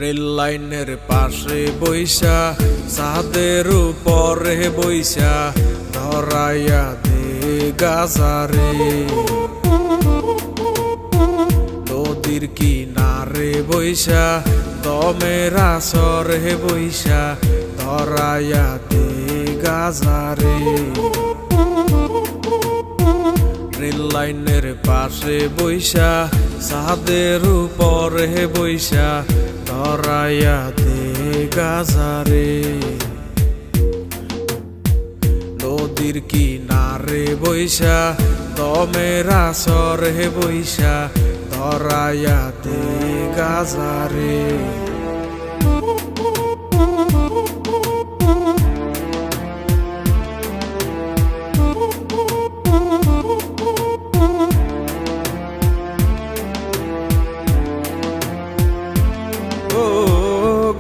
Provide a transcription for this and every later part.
Rail লাইনের পাশে বইসা ছাদের উপরে বইসা ধরাইয়া দে গাজারে, নদীর কিনারে বইসা দমের আসরে বইসা ধরাইয়া দে গাজারে। রেল লাইনের পাশে বইসা ছাদের উপরে বইসা ধরাইয়া দে গাজারে, নদীর কিনারে বইসা দমের আসরে বইসা ধরাইয়া দে গাজারে।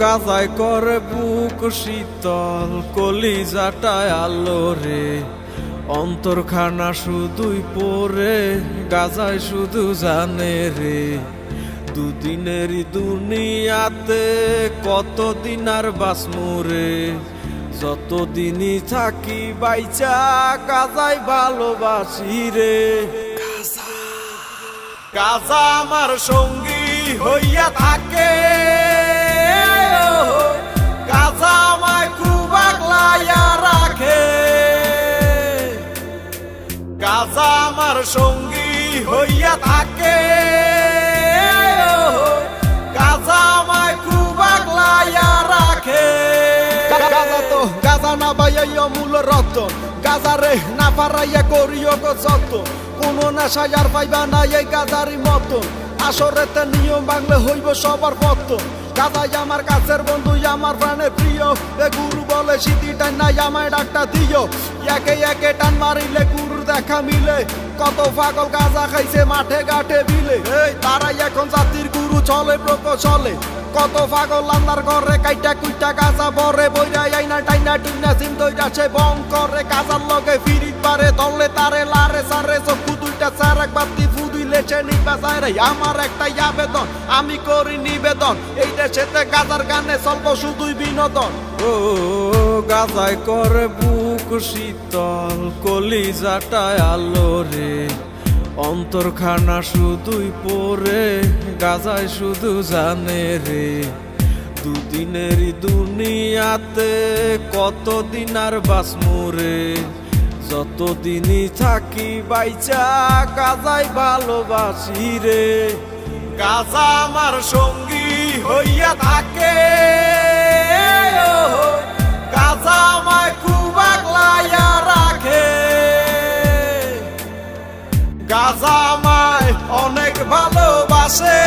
গাজায় করে বুক শীতল, কলিজাটায় আলো রে, অন্তরখানা শুধুই পরে গাজায় শুধু জানে রে। দুদিনেরই দুনিয়াতে কতদিন আর বাঁচমু রে, যতদিনই থাকি বাইচা গাজায় ভালোবাসি রে। গাজা আমার সঙ্গী হইয়া থাকে, গাজা আমায় খুব আগলাইয়া রাখে। গাজা আমার সঙ্গী হইয়া থাকে, গাজা আমায় খুব আগলাইয়া রাখে। গাজা না বাইয়া মূল রক্ত, গাজা রে না পারাইয়া করিও গো যত, কোনো নেশায় আর পাইবা না এই গাজারি মতো। আসরেতে নিয়ম ভাঙলে হইব সবার পতন, গাজাই আমার কাছের বন্ধু আমার প্রাণের প্রিয়। এ গুরু বলে সিটি টান নাই আমায় ডাকটা দিও, একে একে টান মারিলে গুরুর দেখা মিলে। কত পাগল গাজা খাইছে মাঠে ঘাটে বিলে, এই তারাই এখন জাতির গুরু চলে প্রকৌশলে। কত পাগল আন্দার ঘরে কাইটা কুইটা গাজা বরে বইরাই আইনা টাইনা টুইনা সিম দইরাছে বং করে। গাজার লগে ফিরিত পারে দলে তারে লারে সারে চক্ষু দুইটা চার এক বাতি ফুদুই লেছে নিবা যায় রে। আমার একটাই আবেদন আমি করি নিবেদন, এই দেশেতে গাজার গানে চলব শুধুই বিনোদন। ও গাজায় করে বুক শীতল, কলিজাটায় আলো রে, অন্তরখানা শুধুই পরে গাজায় শুধু জানে রে। দুদিনেরই দুনিয়াতে কতদিন আর বাঁচমু রে, যতদিনই থাকি বাইচা গাজায় ভালোবাসি রে। গাজা আমার সঙ্গী হইয়া থাকে, গাজা আমায় খুব আগলাইয়া রাখে। গাজা আমায় অনেক ভালোবাসে।